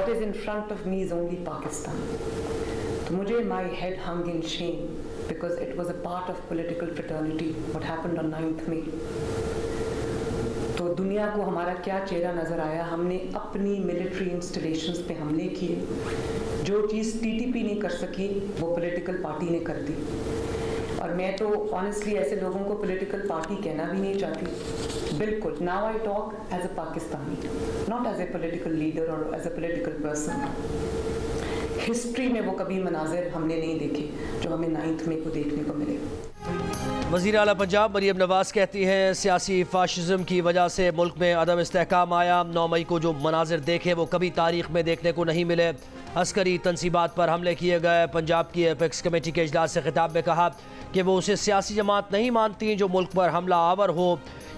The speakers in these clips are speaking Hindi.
what is in front of me is only Pakistan. तो मुझे my head hung in shame because it was a part of political fraternity what happened on 9th May. तो दुनिया को हमारा क्या चेहरा नज़र आया, हमने अपनी मिलिट्री इंस्टॉलेशंस पे हमले किए, जो चीज़ टीटीपी नहीं कर सकी वो पॉलिटिकल पार्टी ने कर दी। और मैं तो ऑनेस्टली ऐसे लोगों को पॉलिटिकल पार्टी कहना भी नहीं चाहती, बिल्कुल। Now I talk as a Pakistani, not as a political leader और as a political person. History में वो कभी मनाजिर हमने नहीं देखे जो हमें 9th मई को देखने को मिले। वज़ीर आला पंजाब मरियम नवाज़ कहती हैं सियासी फाशिज़म की वजह से मुल्क में अदम इस्तेहकाम आया। 9 मई को जो मनाजिर देखे वो कभी तारीख़ में देखने को नहीं मिले। अस्करी तनसीबात पर हमले किए गए। पंजाब की एपेक्स कमेटी के इजलास से खिताब में कहा कि वो उसे सियासी जमात नहीं मानती जो मुल्क पर हमला आवर हो।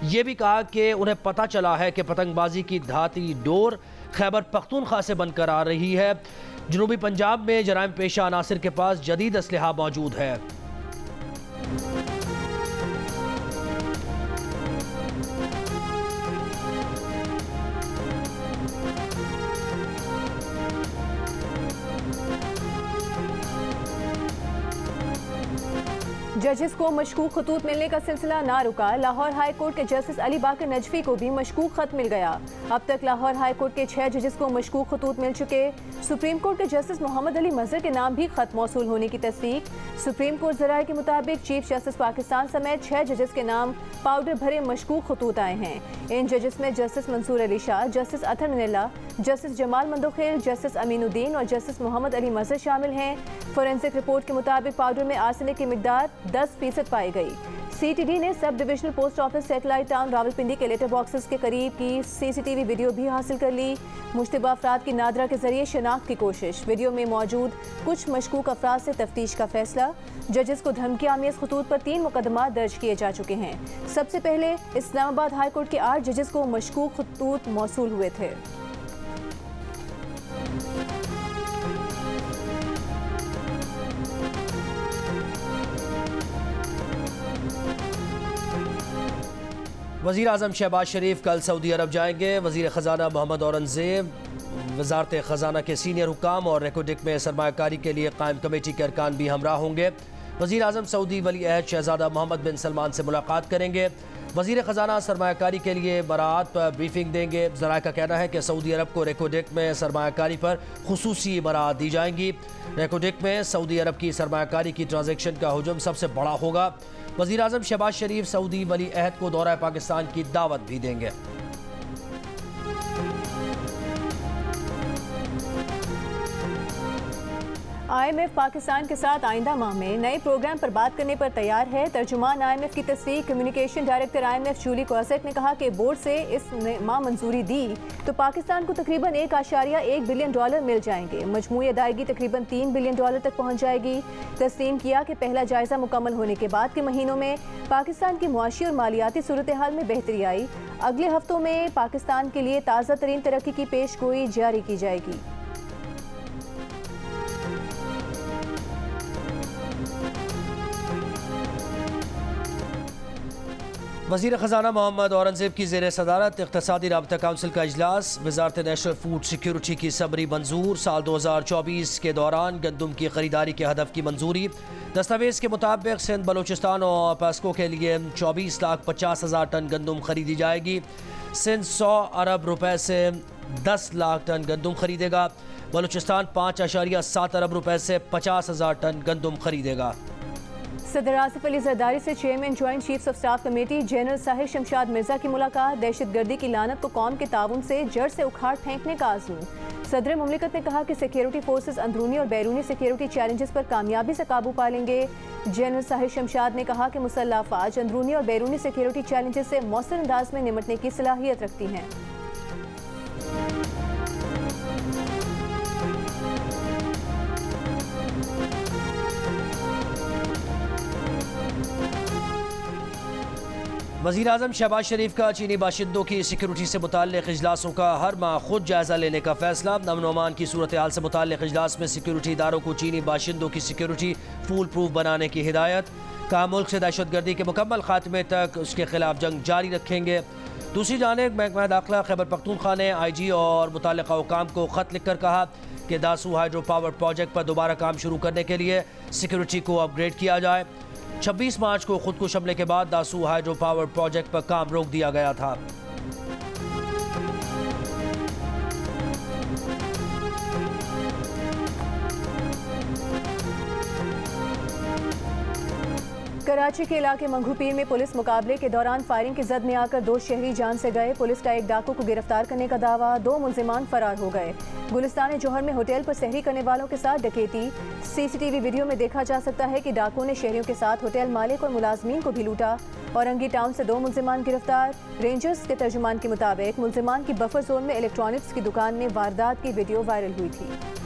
ये भी कहा कि उन्हें पता चला है कि पतंगबाजी की धाती डोर खैबर पख्तूनख्वा से बनकर आ रही है। जनूबी पंजाब में जराइम पेशा अनासिर के पास जदीद असलहा मौजूद है। जजेस को मशकूक खतूत मिलने का सिलसिला ना रुका। लाहौर हाई कोर्ट के जस्टिस अली बाकर नजफी को भी मशकूक खत मिल गया। अब तक लाहौर हाई कोर्ट के 6 जजेस को मशकूक खतूत मिल चुके। सुप्रीम कोर्ट के जस्टिस मोहम्मद अली मजहर के नाम भी खत मौसूल होने की तस्दीक। सुप्रीम कोर्ट ज़राए के मुताबिक चीफ जस्टिस पाकिस्तान समेत 6 जजेस के नाम पाउडर भरे मशकूक खतूत आए हैं। इन जजेस में जस्टिस मंसूर अली शाह, जस्टिस अतर मिनल्ला, जस्टिस जमाल मंदोखेल, जस्टिस अमीनुद्दीन और जस्टिस मोहम्मद अली मजहर शामिल हैं। फोरेंसिक रिपोर्ट के मुताबिक पाउडर में आर्सेनिक की मिकदार 10% पाई गई। सीटीडी ने sub divisional post office satellite town Rawalpindi के लेटर बॉक्सेस के करीब की सीसीटीवी वीडियो भी हासिल कर ली। मुश्तबा अफराद की नादरा के जरिए शनाख्त की कोशिश। वीडियो में मौजूद कुछ मशकूक अफराद से तफ्तीश का फैसला। जजेस को धमकी आमेज खतूत पर 3 मुकदमा दर्ज किए जा चुके हैं। सबसे पहले इस्लामाबाद हाई कोर्ट के 8 जजेस को मशकूक खतूत मौसूल हुए थे। वज़ीर आज़म शहबाज शरीफ कल सऊदी अरब जाएंगे। वज़ीर ख़जाना मोहम्मद औरंगज़ेब, वज़ारत ख़जाना के सीनियर हुकाम और रेकोडिक में सरमायाकारी के लिए कायम कमेटी के अरकान भी हमरा होंगे। वज़ीर आज़म सऊदी वली अहद शहज़ादा मोहम्मद बिन सलमान से मुलाकात करेंगे। वज़ीर ख़जाना सरमायाकारी के लिए बरात पर ब्रीफिंग देंगे। ज़राए का कहना है कि सऊदी अरब को रेकोडिक में सरमायाकारी पर खुसूसी बरात दी जाएंगी। रेकोडिक में सऊदी अरब की सरमायाकारी की ट्रांजेक्शन का हुजूम सबसे बड़ा होगा। वज़ीर आज़म शहबाज शरीफ सऊदी वली अहद को दौरा पाकिस्तान की दावत भी देंगे। IMF पाकिस्तान के साथ आइंदा माह में नए प्रोग्राम पर बात करने पर तैयार है। तर्जुमान IMF की तस्दीक communication director IMF Julie Kozack ने कहा कि बोर्ड से इस माह मंजूरी दी तो पाकिस्तान को तकरीबन $1.1 बिलियन मिल जाएंगे। मजमूई अदायगी तकरीबन $3 बिलियन तक पहुँच जाएगी। तस्लीम किया कि पहला जायजा मुकम्मल होने के बाद के महीनों में पाकिस्तान की मुआशी और मालियाती सूरत हाल में बेहतरी आई। अगले हफ्तों में पाकिस्तान के लिए ताज़ा तरीन तरक्की की पेशगोई जारी की जाएगी। वज़ीर ख़जाना मोहम्मद औरंगज़ेब की ज़ेर सदारत इक़्तिसादी राबता काउंसिल का इजलास। वज़ारत नेशनल फूड सिक्योरिटी की सबरी मंजूर। साल 2024 के दौरान गंदम की ख़रीदारी के हदफ की मंजूरी। दस्तावेज़ के मुताबिक सिंध बलूचिस्तान और पैस्को के लिए 24,50,000 टन गंदम खरीदी जाएगी। सिंध 100 अरब रुपए से 10 लाख टन गंदम खरीदेगा। बलूचिस्तान 5.7 अरब रुपए से 50,000 टन गंदम खरीदेगा। सदर आसिफ अली जरदारी से chairman joint chiefs of staff committee general Sahir Shamshad Mirza की मुलाकात। दहशत गर्दी की लानत को कौम के ताउन से जड़ से उखाड़ फेंकने का आज़म। सदर मुमलिकत ने कहा कि सिक्योरिटी फोर्सेस अंदरूनी और बैरूनी सिक्योरिटी चैलेंजेस पर कामयाबी से काबू पा लेंगे। जनरल साहिर शमशाद ने कहा कि मुसल्लह अफवाज अंदरूनी और बैरूनी सिक्योरिटी चैलेंजेस से मौसर अंदाज में निमटने की सलाहियत रखती हैं। वज़ीर आज़म शहबाज शरीफ का चीनी बाशिंदों की सिक्योरिटी से मुताल्लिक़ इजलासों का हर माह खुद जायज़ा लेने का फैसला। अमन ओमान की सूरत हाल से मुताल्लिक़ इजलास में सिक्योरिटी इदारों को चीनी बाशिंदों की सिक्योरिटी फूल प्रूफ बनाने की हिदायत। कहा मुल्क से दहशत गर्दी के मुकम्मल खात्मे तक उसके खिलाफ जंग जारी रखेंगे। दूसरी जानिब महकमा दाखिला खैबर पख्तूनख्वा ने IG और मुताल्लिका हुकाम को ख़त लिखकर कहा कि दासू हाइड्रो पावर प्रोजेक्ट पर दोबारा काम शुरू करने के लिए सिक्योरिटी को अपग्रेड किया जाए। 26 मार्च को खुदकुश हमले के बाद दासू हाइड्रो पावर प्रोजेक्ट पर काम रोक दिया गया था। कराची के इलाके मंगूपीर में पुलिस मुकाबले के दौरान फायरिंग की जद में आकर 2 शहरी जान से गए। पुलिस का एक डाकू को गिरफ्तार करने का दावा, 2 मुलजिमान फरार हो गए। गुलिस्तान जौहर में होटल पर सहरी करने वालों के साथ डकैती। CCTV वीडियो में देखा जा सकता है कि डाकू ने शहरियों के साथ होटल मालिक और मुलाजमीन को भी लूटा। औरंगी टाउन से 2 मुलजिमान गिरफ्तार। रेंजर्स के तर्जुमान के मुताबिक मुलजिमान की बफर जोन में इलेक्ट्रॉनिक्स की दुकान में वारदात की वीडियो वायरल हुई थी।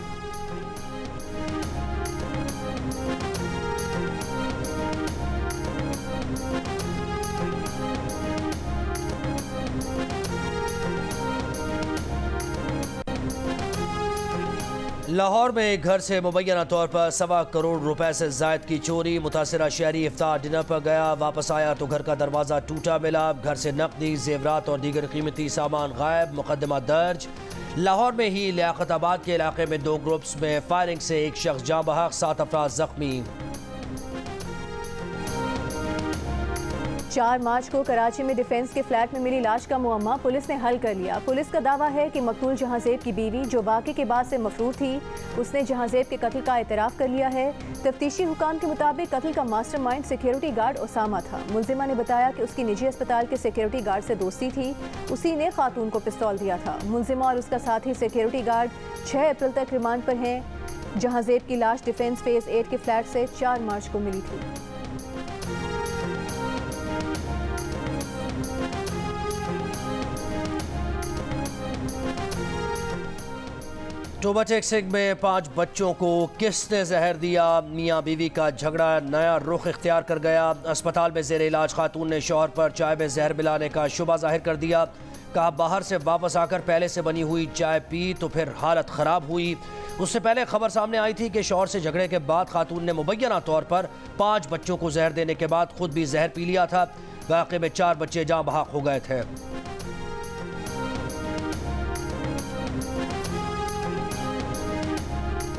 लाहौर में एक घर से मुबैना तौर पर 1.25 करोड़ रुपए से जायद की चोरी। मुतासिरा शहरी इफ्तार डिनर पर गया, वापस आया तो घर का दरवाज़ा टूटा मिला। घर से नकदी, जेवरात और दीगर कीमती सामान गायब। मुकदमा दर्ज। लाहौर में ही लियाकताबाद के इलाके में 2 ग्रुप्स में फायरिंग से एक शख्स जाँ बहक, 7 अफराद जख्मी। 4 मार्च को कराची में डिफेंस के फ्लैट में मिली लाश का मुअम्मा पुलिस ने हल कर लिया। पुलिस का दावा है कि मकतूल जहांजेब की बीवी, जो वाक़े के बाद से मफरूर थी, उसने जहांजेब के कत्ल का एतराफ़ कर लिया है। तफ्तीशी हुकाम के मुताबिक कत्ल का मास्टरमाइंड सिक्योरिटी गार्ड उसामा था। मुलजिमा ने बताया कि उसकी निजी अस्पताल के सिक्योरिटी गार्ड से दोस्ती थी, उसी ने खातून को पिस्तौल दिया था। मुलजिमा और उसका साथी सिक्योरिटी गार्ड 6 अप्रैल तक रिमांड पर हैं। जहांजेब की लाश डिफेंस फेज़ 8 के फ्लैट से 4 मार्च को मिली थी। टोबा टेक्सिंग में 5 बच्चों को किसने जहर दिया? मियाँ बीवी का झगड़ा नया रुख इख्तियार कर गया। अस्पताल में जेर इलाज खातून ने शौहर पर चाय में जहर मिलाने का शुबा जाहिर कर दिया। कहा बाहर से वापस आकर पहले से बनी हुई चाय पी तो फिर हालत ख़राब हुई। उससे पहले खबर सामने आई थी कि शौहर से झगड़े के बाद खातून ने मुबैना तौर पर 5 बच्चों को जहर देने के बाद खुद भी जहर पी लिया था। वाक़े में 4 बच्चे जाँ बहक हो गए थे।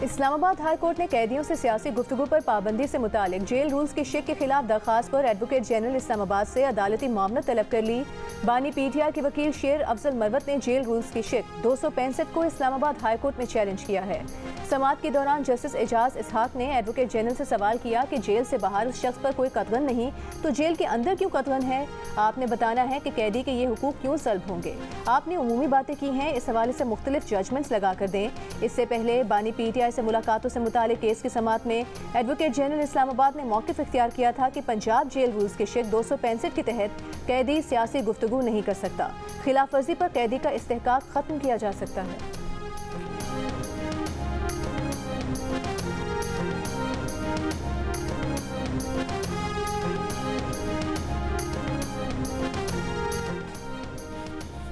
इस्लामाबाद हाई कोर्ट ने कैदियों से सियासी गुफ्तगू पर पाबंदी से मुतालिक जेल रूल्स के शिक के खिलाफ दरख्वास्त पर एडवोकेट जनरल इस्लामाबाद से अदालती मामलत तलब कर ली। बानी PTI के वकील शेर अफजल मरवत ने जेल रूल्स की शिक 265 को इस्लामाबाद हाई कोर्ट में चैलेंज किया है। समाअत के दौरान जस्टिस एजाज इसहाक ने एडवोकेट जनरल से सवाल किया कि जेल से बाहर उस शख्स पर कोई कतगन नहीं तो जेल के अंदर क्यों कतगन है? आपने बताना है कि कैदी के ये हुकूक क्यों सल्ब होंगे। आपने उमूमी बातें की हैं, इस हवाले से मुख्तलिफ जजमेंट्स लगा कर दें। इससे पहले बानी PTI से मुलाकातों से मुतालिक केस की समाअत में एडवोकेट जनरल इस्लामाबाद ने मौक़िफ़ इख्तियार किया था कि पंजाब जेल रूल्स के शिक 265 के तहत कैदी सियासी गुफ्तगू नहीं कर सकता। खिलाफ वर्जी पर कैदी का इस्तेहकाक ख़त्म किया जा सकता है।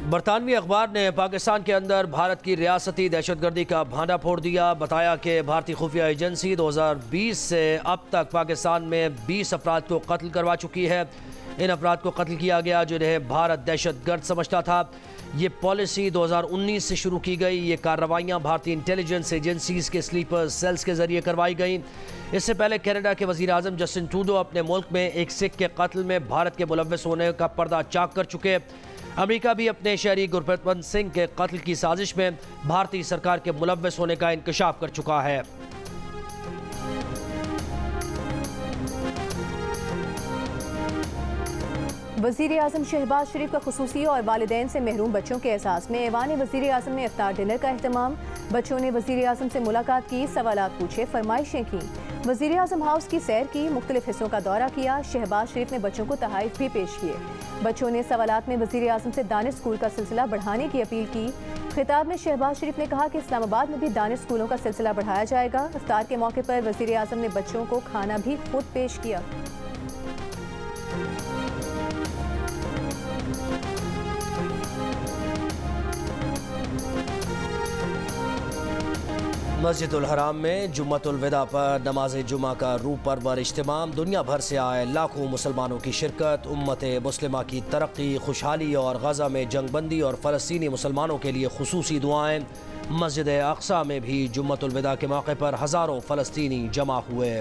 बरतानवी अखबार ने पाकिस्तान के अंदर भारत की रियासती दहशतगर्दी का भांडा फोड़ दिया। बताया कि भारतीय खुफिया एजेंसी 2020 से अब तक पाकिस्तान में 20 अफराद को कत्ल करवा चुकी है। इन अफराद को कत्ल किया गया जिन्हें भारत दहशतगर्द समझता था। ये पॉलिसी 2019 से शुरू की गई। ये कार्रवाइयाँ भारतीय इंटेलिजेंस एजेंसीज के स्लीपर सेल्स के जरिए करवाई गई। इससे पहले कनाडा के वज़ीर आज़म जस्टिन ट्रूडो अपने मुल्क में एक सिख के कत्ल में भारत के मुलव्वस होने का पर्दा चाक कर चुके। अमेरिका भी अपने शहरी गुरप्रीत सिंह के कत्ल की साजिश में भारतीय सरकार के मुलव्वस होने का इंकशाफ कर चुका है। वज़ीर आज़म शहबाज शरीफ का खुसूसी और वालिदैन से महरूम बच्चों के एहसास में ऐवान वज़ीर आज़म में इफ्तार डिनर का अहतमाम। बच्चों ने वज़ीर आज़म से मुलाकात की, सवालात पूछे, फरमाइशें की। वज़ीर आज़म हाउस की सैर की, मुख्तलिफ हिस्सों का दौरा किया। शहबाज शरीफ ने बच्चों को तहाइफ भी पेश किए। बच्चों ने सवालात में वज़ीर आज़म से दानिश स्कूल का सिलसिला बढ़ाने की अपील की। खिताब में शहबाज शरीफ ने कहा कि इस्लामाबाद में भी दानिश स्कूलों का सिलसिला बढ़ाया जाएगा। इफ्तार के मौके पर वज़ीर आज़म ने बच्चों को खाना भी खुद पेश किया। मस्जिदुल हराम में जुम्मतुल विदा पर नमाज जुमा का रूह परवर इज्तिमाम। दुनिया भर से आए लाखों मुसलमानों की शिरकत। उम्मत मुस्लिमा की तरक्की, खुशहाली और गजा में जंगबंदी और फ़लस्तीनी मुसलमानों के लिए खुसूसी दुआएं। मस्जिद अक्सा में भी जुम्मतुल विदा के मौके पर हज़ारों फ़लस्तीनी जमा हुए।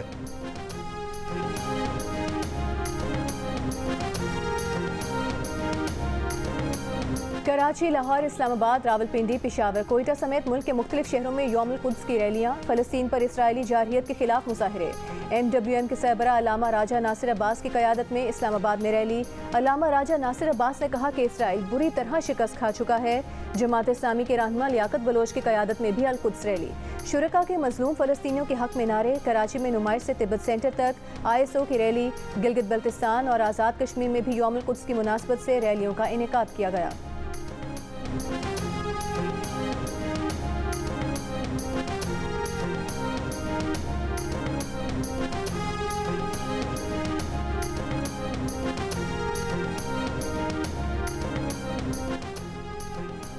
कराची, लाहौर, इस्लामाबाद, रावलपिंडी, पेशावर, कोयटा समेत मुल्क के मुख्तलिफ शहरों में यौमुल कुद्स की रैलियाँ। फ़लस्तीन पर इसराइली जारहियत के खिलाफ मुजाहरे। MWM के सरबराह अल्लामा राजा नासिर अब्बास की क़यादत में इस्लामाबाद में रैली। अल्लामा राजा नासिर अब्बास ने कहा कि इसराइल बुरी तरह शिकस्त खा चुका है। जमात इस्लामी के रहनुमा लियाकत बलोच की क़यादत में भी अल कुद्स रैली। शुरका के मजलूम फ़लस्तीनियों के हक़ में नारे। कराची में नुमाइश से तिब्बत सेंटर तक ISO की रैली। गिलगित बल्तिस्तान और आज़ाद कश्मीर में भी यौमुल कुद्स की मुनासबत से रैलियों का इनेकाद किया गया।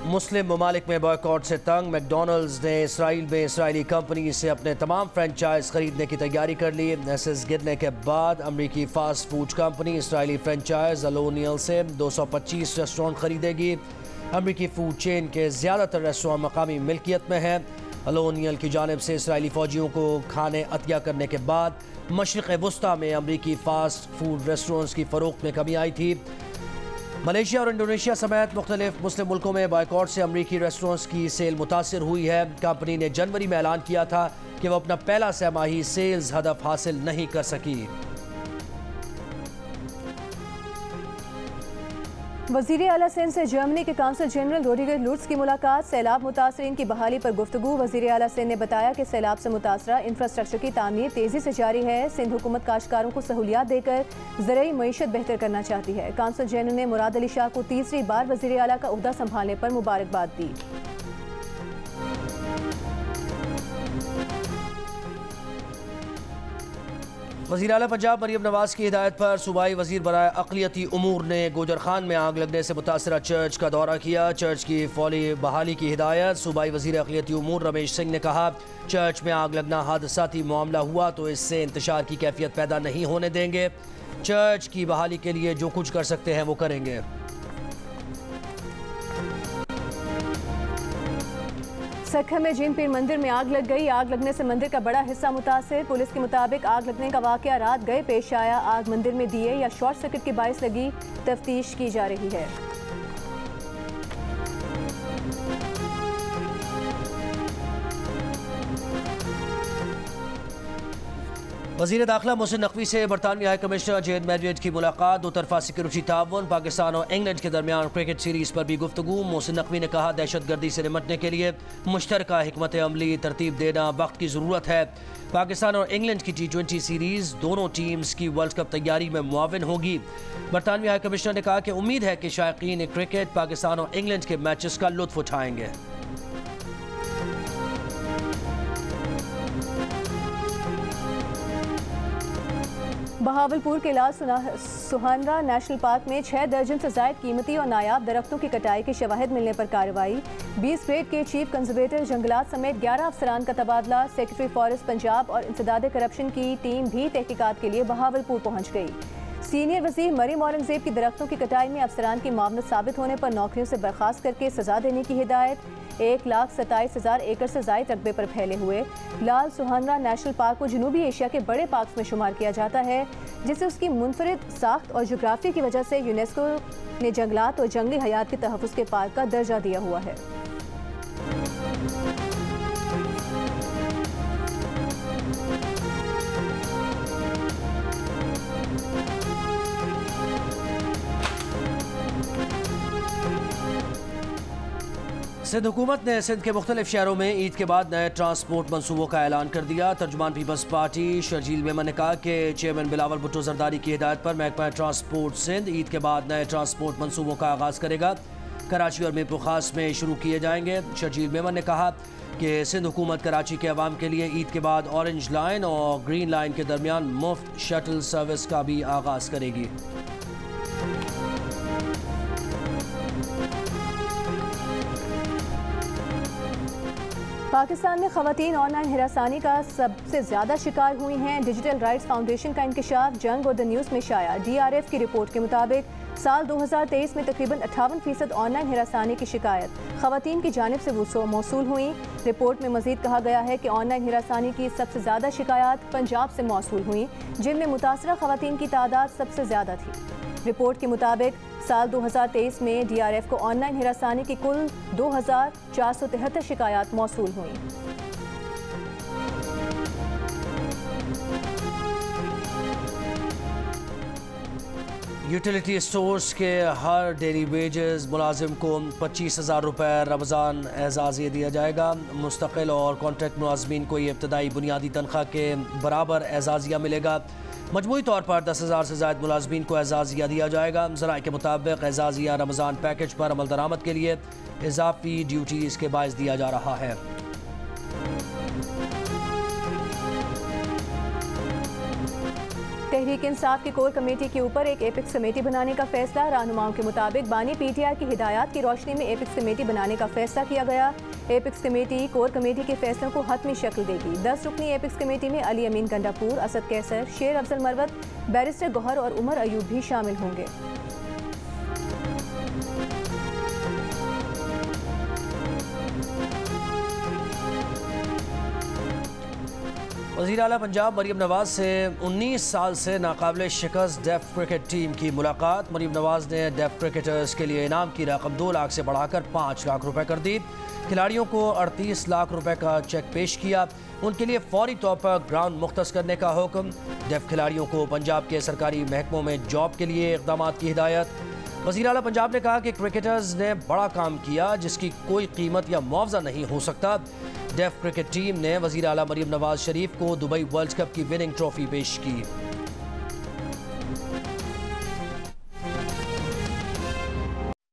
मुस्लिम ममालिक में बॉयकॉट से तंग। मैकडॉनल्ड्स ने इसराइल में इसराइली कंपनी से अपने तमाम फ्रेंचाइज खरीदने की तैयारी कर ली। एसेस गिरने के बाद अमरीकी फास्ट फूड कंपनी इसराइली फ्रेंचाइज अलोनियल से 225 रेस्टोरेंट खरीदेगी। अमरीकी फूड चेन के ज़्यादातर रेस्टोरेंट मकामी मिल्कियत में हैं। अलोनियल की जानिब से इसराइली फ़ौजियों को खाने अतिया करने के बाद मशरिक़ वस्ता में अमरीकी फास्ट फूड रेस्टोरेंट्स की फ़रोख्त में कमी आई थी। मलेशिया और इंडोनेशिया समेत मुख्तलिफ मुस्लिम मुल्कों में बॉयकॉट से अमरीकी रेस्टोरेंट्स की सेल मुतासिर हुई है। कंपनी ने जनवरी में ऐलान किया था कि वह अपना पहला सहमाही सेल्स हदफ हासिल नहीं कर सकी। वज़ीर आला सिंध से जर्मनी के काउंसिल जनरल रोडिगर लुर्ट्ज़ की मुलाकात। सैलाब मुतासरीन की बहाली पर गुफ्तगू। वज़ीर आला सिंध ने बताया कि सैलाब से मुतासरा इंफ्रास्ट्रक्चर की तामीर तेज़ी से जारी है। सिंध हुकूमत काश्तकारों को सहूलियात देकर ज़रई मईशत बेहतर करना चाहती है। काउंसिल जनरल ने मुराद अली शाह को तीसरी बार वज़ीर आला का ओहदा संभालने पर मुबारकबाद दी। वज़ीर आला पंजाब मरीम नवाज की हिदायत पर सूबाई वज़ीर बराए अक़लियती उमूर ने गोजर खान में आग लगने से मुतासरा चर्च का दौरा किया। चर्च की फौरी बहाली की हिदायत। सूबाई वज़ीर अक़लियती उमूर रमेश सिंह ने कहा, चर्च में आग लगना हादसाती मामला हुआ तो इससे इंतशार की कैफियत पैदा नहीं होने देंगे। चर्च की बहाली के लिए जो कुछ कर सकते हैं वो करेंगे। सखर में जिन पीर मंदिर में आग लग गई। आग लगने से मंदिर का बड़ा हिस्सा मुतासिर। पुलिस के मुताबिक आग लगने का वाकया रात गए पेश आया। आग मंदिर में दिए या शॉर्ट सर्किट के बायस लगी, तफ्तीश की जा रही है। वज़ीर दाखिला मोहसिन नकवी से बरतानवी हाई कमिश्नर जेन मेडवेड की मुलाकात। दो तरफा सिक्योरिटी ताउन। पाकिस्तान और इंग्लैंड के दरमियान क्रिकेट सीरीज़ पर भी गुफ्तगू। मोहसिन नकवी ने कहा, दहशत गर्दी से निपटने के लिए मुश्तरका हिकमत अमली तरतीब देना वक्त की ज़रूरत है। पाकिस्तान और इंग्लैंड की T20 सीरीज़ दोनों टीम्स की वर्ल्ड कप तैयारी में मुआविन होगी। बरतानवी हाई कमिश्नर ने कहा कि उम्मीद है कि शायकीन क्रिकेट पाकिस्तान और इंग्लैंड के मैचेस का लुत्फ़ उठाएंगे। बहावलपुर के लाल सुहानरा नेशनल पार्क में 6 दर्जन से ज़ायद कीमती और नायाब दरख्तों की कटाई के शवाहिद मिलने पर कार्रवाई। 20 ग्रेड के चीफ कंजर्वेटर जंगलात समेत 11 अफसरान का तबादला। सेक्रेटरी फॉरेस्ट पंजाब और इंसदादे करप्शन की टीम भी तहकीकात के लिए बहावलपुर पहुँच गई। सीनियर वज़ीर मरीम औरंगज़ेब की दरख्तों की कटाई में अफसरान की मामलत साबित होने पर नौकरियों से बर्खास्त करके सजा देने की हिदायत। 1,27,000 एकड़ से ज़ायद रकबे पर फैले हुए लाल सुहानरा नेशनल पार्क को जनूबी एशिया के बड़े पार्क में शुमार किया जाता है, जिसे उसकी मुनफरिद साख्त और जोग्राफी की वजह से यूनेस्को ने जंगलात और जंगली हयात के तहफ़्फ़ुज़ के पार्क का दर्जा दिया हुआ है। सिंध हुकूमत ने सिंध के मुख्तलिफ शहरों में ईद के बाद नए ट्रांसपोर्ट मनसूबों का ऐलान कर दिया। तर्जुमान पीपल्स पार्टी शर्जील मेमन ने कहा कि चेयरमैन बिलावल भुट्टो जरदारी की हिदायत पर महकमा ट्रांसपोर्ट सिंध ईद के बाद नए ट्रांसपोर्ट मनसूबों का आगाज़ करेगा। कराची और मीरपुर खास में शुरू किए जाएंगे। शर्जील मेमन ने कहा कि सिंध हुकूमत कराची के अवाम के लिए ईद के बाद ऑरेंज लाइन और ग्रीन लाइन के दरमियान मुफ्त शटल सर्विस का भी आगाज़ करेगी। पाकिस्तान में खवातीन ऑनलाइन हिरासानी का सबसे ज़्यादा शिकार हुई हैं। डिजिटल राइट्स फाउंडेशन का इंकशाफ जंग और द न्यूज़ में शाया। DRF की रिपोर्ट के मुताबिक साल 2023 में तकरीबन 58% ऑनलाइन हिरासानी की शिकायत खवातीन की जानिब से मौसूल हुई। रिपोर्ट में मजीद कहा गया है कि ऑनलाइन हिरासानी की सबसे ज़्यादा शिकायत पंजाब से मौसूल हुई, जिनमें मुतासरा खवातीन की तादाद सबसे ज़्यादा थी। रिपोर्ट के मुताबिक साल 2023 में DRF को ऑनलाइन हिरासानी की कुल 2473 शिकायत मौसूल हुई। यूटिलिटी स्टोर्स के हर डेली वेजेस मुलाजिम को 25,000 रुपये रमज़ान एजाज़िया दिया जाएगा। मुस्तकिल और कॉन्ट्रैक्ट मुलाजमीन को ये इब्तदाई बुनियादी तनख्वाह के बराबर एजाज़िया मिलेगा। मजमूई तौर पर 10,000 से ज़ायद मुलाजमीन को एजाज़िया दिया जाएगा। ज़राए के मुताबिक एजाज़िया रमज़ान पैकेज पर अमल दरामद के लिए इजाफी ड्यूटीज़ के बायस दिया जा रहा है। तहरीक इंसाफ की कोर कमेटी के ऊपर एक एपिक्स कमेटी बनाने का फैसला। रहनुमाओं के मुताबिक बानी PTI की हिदायत की रोशनी में एपिक्स कमेटी बनाने का फैसला किया गया। एपिक्स कमेटी कोर कमेटी के फैसलों को हतमी शक्ल देगी। 10 रुकनी एपिक्स कमेटी में अली अमीन गंडापुर, असद कैसर, शेर अफजल मरवत, बैरिस्टर गौहर और उमर अयूब भी शामिल होंगे। वज़ीर आला पंजाब मरीम नवाज से 19 साल से नाकाबिल शिकस्त डेफ क्रिकेट टीम की मुलाकात। मरीम नवाज ने डेफ क्रिकेटर्स के लिए इनाम की रकम 2 लाख से बढ़ाकर 5 लाख रुपए कर दी। खिलाड़ियों को 38 लाख रुपए का चेक पेश किया। उनके लिए फौरी तौर पर ग्राउंड मुख्तस करने का हुक्म। डेफ खिलाड़ियों को पंजाब के सरकारी महकमों में जॉब के लिए इक़दामात की हिदायत। वज़ीर आला पंजाब ने कहा कि क्रिकेटर्स ने बड़ा काम किया जिसकी कोई कीमत या मुआवजा नहीं हो सकता। डेफ क्रिकेट टीम ने वज़ीर आला मरीम नवाज शरीफ को दुबई वर्ल्ड कप की विनिंग ट्रॉफी पेश की।